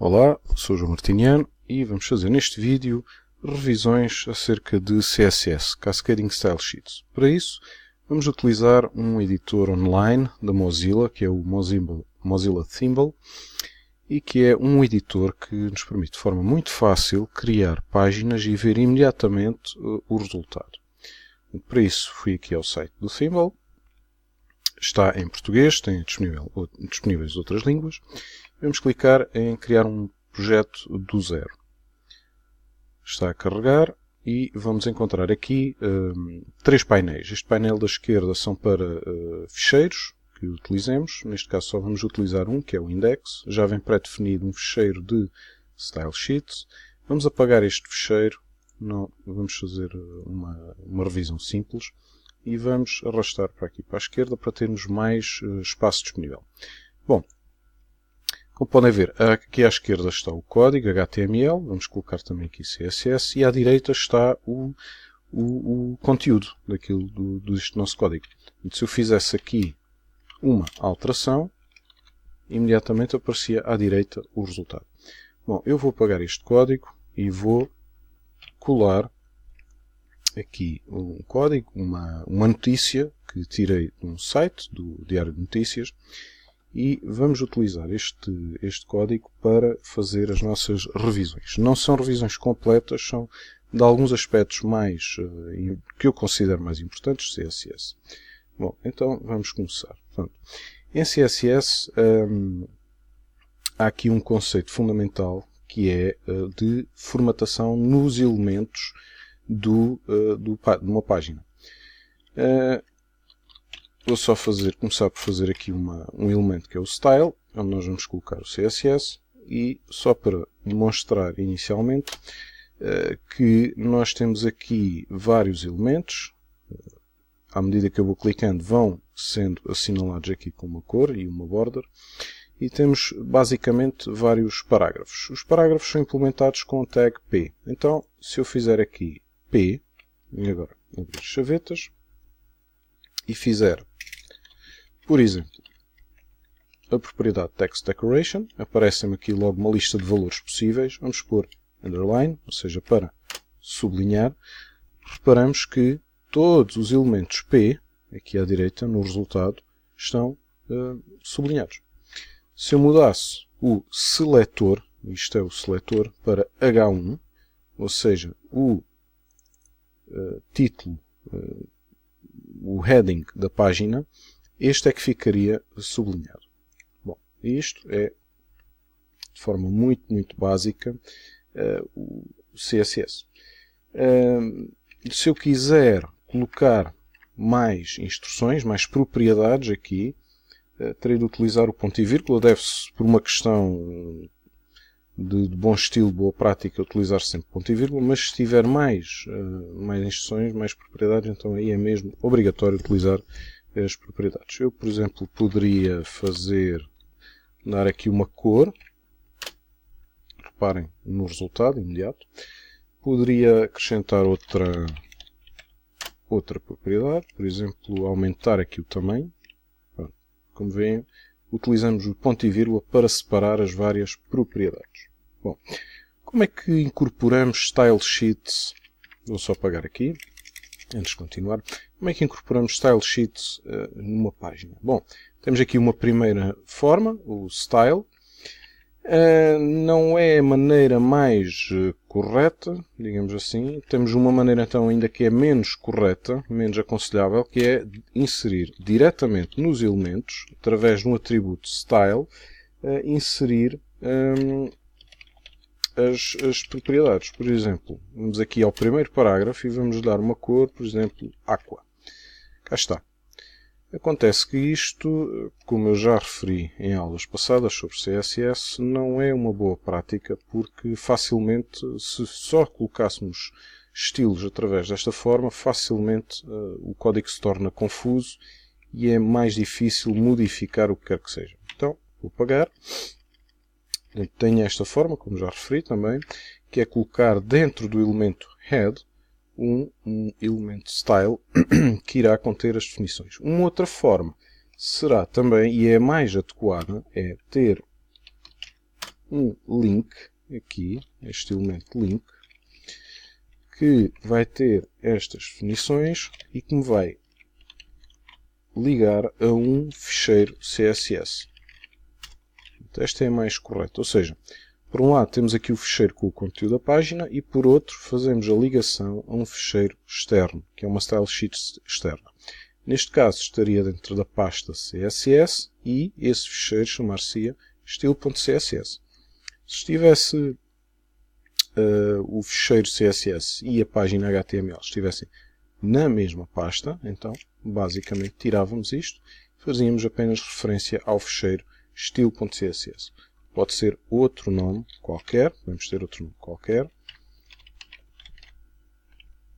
Olá, sou o João Martiniano e vamos fazer neste vídeo revisões acerca de CSS, Cascading Style Sheets. Para isso, vamos utilizar um editor online da Mozilla, que é o Mozilla Thimble, e que é um editor que nos permite de forma muito fácil criar páginas e ver imediatamente o resultado. Para isso, fui aqui ao site do Thimble. Está em português, tem disponíveis outras línguas. Vamos clicar em criar um projeto do zero. Está a carregar e vamos encontrar aqui três painéis. Este painel da esquerda são para ficheiros que utilizemos. Neste caso só vamos utilizar um, que é o index. Já vem pré-definido um ficheiro de style sheets. Vamos apagar este ficheiro. Não, vamos fazer uma revisão simples. E vamos arrastar para aqui para a esquerda para termos mais espaço disponível. Bom, como podem ver, aqui à esquerda está o código HTML, vamos colocar também aqui CSS, e à direita está o conteúdo deste nosso código. E se eu fizesse aqui uma alteração, imediatamente aparecia à direita o resultado. Bom, eu vou apagar este código e vou colar aqui um código, uma notícia que tirei de um site, do Diário de Notícias, e vamos utilizar este código para fazer as nossas revisões. Não são revisões completas, são de alguns aspectos que eu considero mais importantes, CSS. Bom, então vamos começar. Portanto, em CSS há aqui um conceito fundamental que é de formatação nos elementos de uma página. Vou só começar por fazer aqui um elemento que é o style, onde nós vamos colocar o CSS, e só para demonstrar inicialmente que nós temos aqui vários elementos. À medida que eu vou clicando, vão sendo assinalados aqui com uma cor e uma border, e temos basicamente vários parágrafos. Os parágrafos são implementados com o tag P. Então, se eu fizer aqui P, e agora abrir chavetas, e fizer, por exemplo, a propriedade Text Decoration, aparece-me aqui logo uma lista de valores possíveis. Vamos pôr underline, ou seja, para sublinhar. Reparamos que todos os elementos P, aqui à direita, no resultado, estão sublinhados. Se eu mudasse o seletor, isto é o seletor, para H1, ou seja, o título, o heading da página, este é que ficaria sublinhado. Bom, isto é, de forma muito básica, o CSS. Se eu quiser colocar mais instruções, mais propriedades aqui, terei de utilizar o ponto e vírgula. Deve-se, por uma questão de bom estilo, boa prática, utilizar sempre ponto e vírgula, mas se tiver mais instruções, mais propriedades, então aí é mesmo obrigatório utilizar as propriedades. Eu, por exemplo, poderia dar aqui uma cor, reparem no resultado imediato, poderia acrescentar outra propriedade, por exemplo, aumentar aqui o tamanho. Como veem, utilizamos o ponto e vírgula para separar as várias propriedades. Bom, como é que incorporamos style sheets? Vou só apagar aqui, antes de continuar. Como é que incorporamos style sheets numa página? Bom, temos aqui uma primeira forma, o style. Não é a maneira mais correta, digamos assim. Temos uma maneira então ainda que é menos correta, menos aconselhável, que é inserir diretamente nos elementos, através de um atributo style, inserir as propriedades. Por exemplo, vamos aqui ao primeiro parágrafo e vamos dar uma cor, por exemplo, aqua. Cá está. Acontece que isto, como eu já referi em aulas passadas sobre CSS, não é uma boa prática, porque facilmente, se só colocássemos estilos através desta forma, facilmente o código se torna confuso e é mais difícil modificar o que quer que seja. Então, vou apagar. Tenho esta forma, como já referi também, que é colocar dentro do elemento head um elemento style que irá conter as definições. Uma outra forma será também, e é mais adequada, é ter um link, aqui, este elemento link, que vai ter estas definições e que me vai ligar a um ficheiro CSS. Esta é a mais correta, ou seja, por um lado temos aqui o ficheiro com o conteúdo da página e por outro fazemos a ligação a um ficheiro externo, que é uma style sheet externa. Neste caso estaria dentro da pasta CSS e esse ficheiro chamar-se estilo.css. Se estivesse o ficheiro CSS e a página HTML estivessem na mesma pasta, então basicamente tirávamos isto e fazíamos apenas referência ao ficheiro estilo.css. Pode ser outro nome qualquer, podemos ter outro nome qualquer,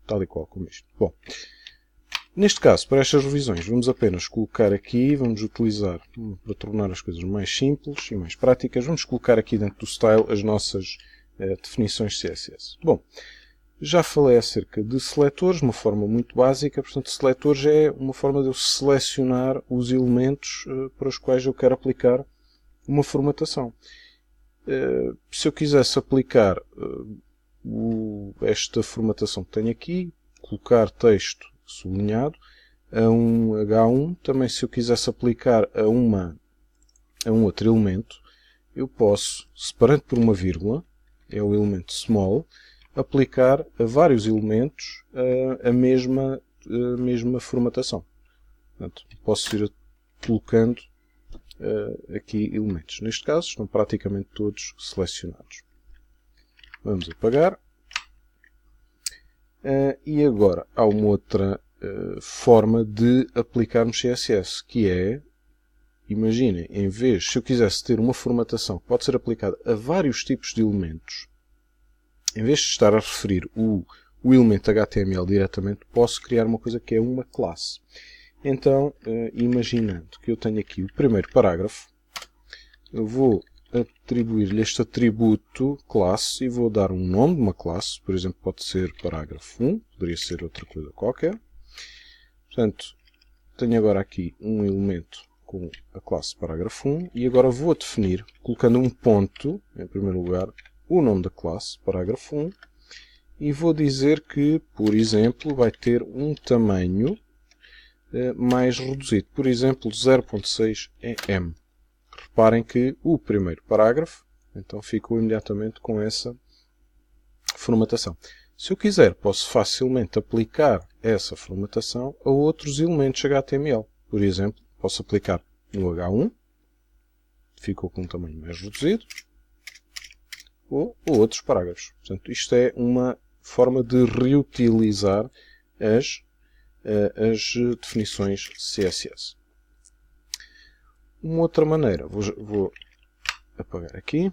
tal e qual como isto. Bom, neste caso, para estas revisões, vamos apenas colocar aqui, vamos utilizar, para tornar as coisas mais simples e mais práticas, vamos colocar aqui dentro do style as nossas definições CSS. Bom, já falei acerca de seletores, uma forma muito básica, portanto, seletores é uma forma de eu selecionar os elementos para os quais eu quero aplicar uma formatação. Se eu quisesse aplicar esta formatação que tenho aqui, colocar texto sublinhado a um H1, também se eu quisesse aplicar a um outro elemento, eu posso, separando por uma vírgula, é o elemento small, aplicar a vários elementos a mesma formatação. Portanto, posso ir colocando aqui elementos. Neste caso, estão praticamente todos selecionados. Vamos apagar. E agora, há uma outra forma de aplicarmos CSS, que é, imaginem, em vez, se eu quisesse ter uma formatação que pode ser aplicada a vários tipos de elementos, em vez de estar a referir o elemento HTML diretamente, posso criar uma coisa que é uma classe. Então, imaginando que eu tenho aqui o primeiro parágrafo, eu vou atribuir-lhe este atributo classe e vou dar um nome de uma classe, por exemplo, pode ser parágrafo 1, poderia ser outra coisa qualquer. Portanto, tenho agora aqui um elemento com a classe parágrafo 1 e agora vou definir, colocando um ponto, em primeiro lugar, o nome da classe, parágrafo 1, e vou dizer que, por exemplo, vai ter um tamanho mais reduzido, por exemplo, 0.6 em Reparem que o primeiro parágrafo, então, ficou imediatamente com essa formatação. Se eu quiser, posso facilmente aplicar essa formatação a outros elementos HTML. Por exemplo, posso aplicar no H1, ficou com um tamanho mais reduzido, ou outros parágrafos. Portanto, isto é uma forma de reutilizar as definições CSS. Uma outra maneira, vou apagar aqui,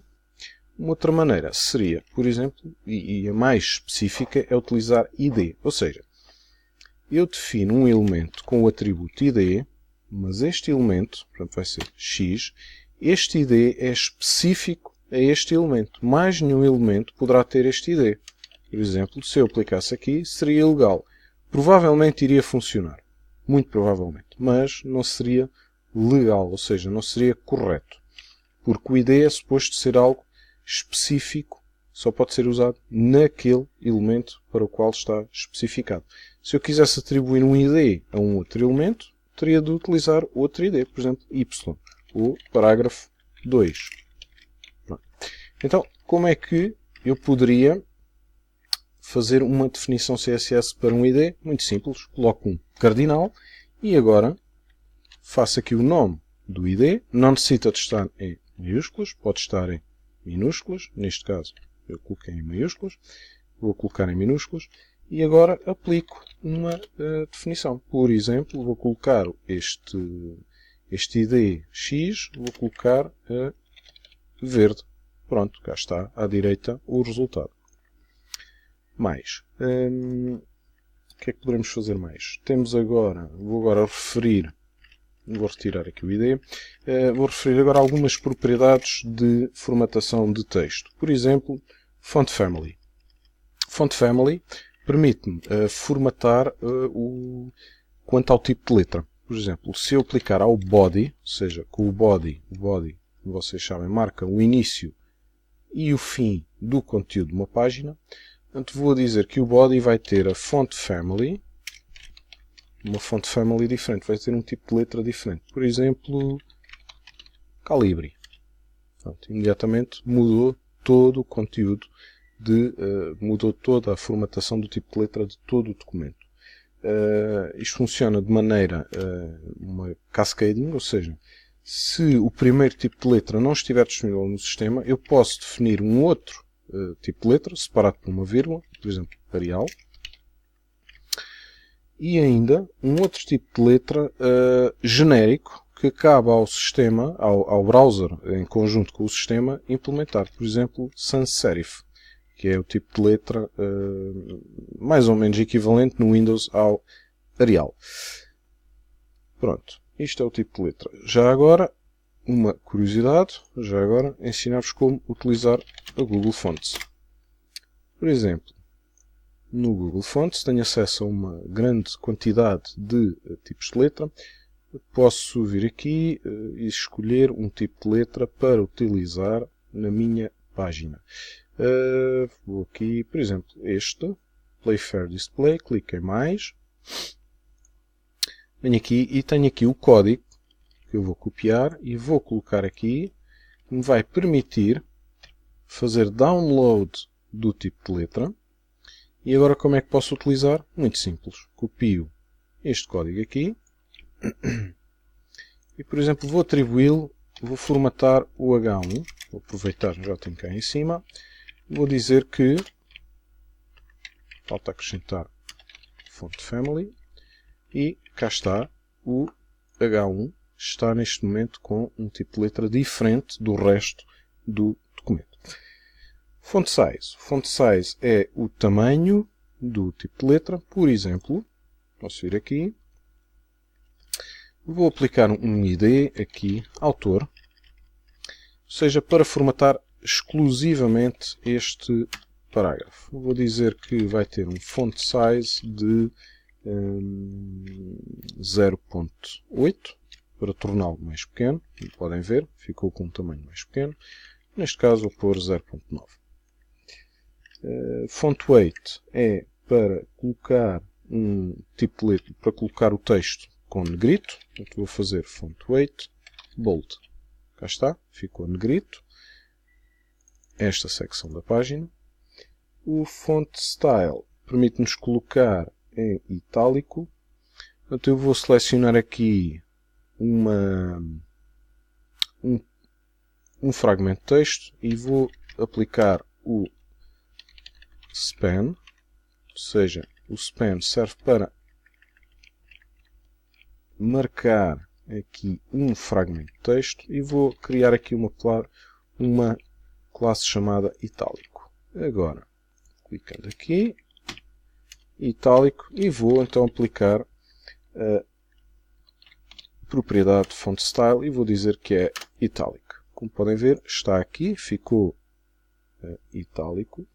uma outra maneira seria, por exemplo, e a mais específica, é utilizar ID. Ou seja, eu defino um elemento com o atributo ID, mas este elemento, portanto vai ser X, este ID é específico a este elemento. Mais nenhum elemento poderá ter este ID. Por exemplo, se eu aplicasse aqui, seria ilegal. Provavelmente iria funcionar. Muito provavelmente. Mas não seria legal, ou seja, não seria correto. Porque o ID é suposto ser algo específico, só pode ser usado naquele elemento para o qual está especificado. Se eu quisesse atribuir um ID a um outro elemento, teria de utilizar outro ID, por exemplo, Y, ou parágrafo 2. Pronto. Então, como é que eu poderia fazer uma definição CSS para um ID? Muito simples, coloco um cardinal e agora faço aqui o nome do ID, não necessita de estar em maiúsculas, pode estar em minúsculas, neste caso eu coloquei em maiúsculas, vou colocar em minúsculas e agora aplico uma definição. Por exemplo, vou colocar este ID X, vou colocar a verde. Pronto, cá está à direita o resultado. Mais. O que é que poderemos fazer mais? Temos agora, vou agora referir, vou retirar aqui o ID, vou referir agora algumas propriedades de formatação de texto. Por exemplo, Font Family. Font Family permite-me formatar quanto ao tipo de letra. Por exemplo, se eu clicar ao body, ou seja, com o body, vocês sabem, marca o início e o fim do conteúdo de uma página. Portanto, vou dizer que o body vai ter a font family, uma font family diferente, vai ter um tipo de letra diferente. Por exemplo, Calibri. Portanto, imediatamente mudou todo o conteúdo, mudou toda a formatação do tipo de letra de todo o documento. Isto funciona de maneira uma cascading, ou seja, se o primeiro tipo de letra não estiver disponível no sistema, eu posso definir um outro tipo de letra, separado por uma vírgula, por exemplo, Arial, e ainda um outro tipo de letra genérico que cabe ao sistema, ao browser, em conjunto com o sistema, implementar. Por exemplo, sans serif, que é o tipo de letra mais ou menos equivalente no Windows ao Arial. Pronto, isto é o tipo de letra. Já agora, uma curiosidade, ensinar-vos como utilizar a Google Fonts. Por exemplo, no Google Fonts tenho acesso a uma grande quantidade de tipos de letra. Posso vir aqui e escolher um tipo de letra para utilizar na minha página. Vou aqui, por exemplo, este, Playfair Display, clico em mais. Venho aqui e tenho aqui o código que eu vou copiar e vou colocar aqui, que me vai permitir fazer download do tipo de letra. E agora como é que posso utilizar? Muito simples. Copio este código aqui e, por exemplo, vou atribuí-lo, vou formatar o H1, vou aproveitar, já tenho cá em cima, vou dizer que falta acrescentar font family e cá está, o H1 está neste momento com um tipo de letra diferente do resto do documento. Font size. Font size é o tamanho do tipo de letra. Por exemplo, posso vir aqui, vou aplicar um ID aqui, autor, ou seja, para formatar exclusivamente este parágrafo. Vou dizer que vai ter um font size de 0.8 para torná-lo mais pequeno. Como podem ver, ficou com um tamanho mais pequeno. Neste caso, vou pôr 0.9. Font weight é para colocar um tipo de letra, para colocar o texto com negrito. Portanto, vou fazer font weight bold. Cá está, ficou negrito. Esta secção da página. O font style permite-nos colocar em itálico. Portanto, eu vou selecionar aqui um fragmento de texto e vou aplicar o span, ou seja, o span serve para marcar aqui um fragmento de texto e vou criar aqui uma classe chamada itálico. Agora, clicando aqui, itálico, e vou então aplicar a propriedade de font style e vou dizer que é itálico. Como podem ver, está aqui, ficou itálico.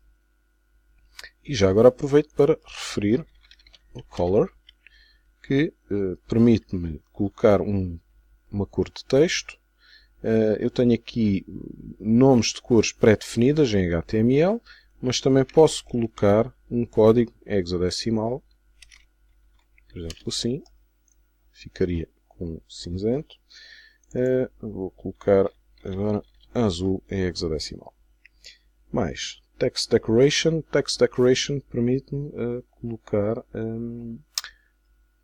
E já agora aproveito para referir o color, que permite-me colocar uma cor de texto. Eu tenho aqui nomes de cores pré-definidas em HTML, mas também posso colocar um código hexadecimal, por exemplo assim, ficaria com cinzento. Vou colocar agora azul em hexadecimal. Mais Text Decoration. Text Decoration permite-me colocar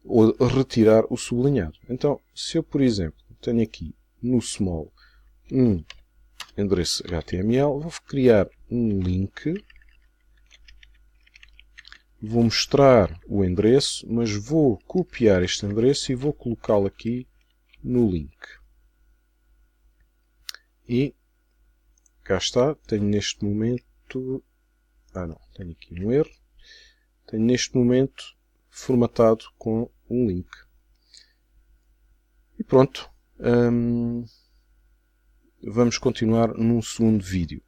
ou retirar o sublinhado. Então, se eu, por exemplo, tenho aqui no small um endereço HTML, vou criar um link, vou mostrar o endereço, mas vou copiar este endereço e vou colocá-lo aqui no link. E cá está, tenho neste momento, tenho aqui um erro, tenho neste momento formatado com um link. E pronto, vamos continuar num segundo vídeo.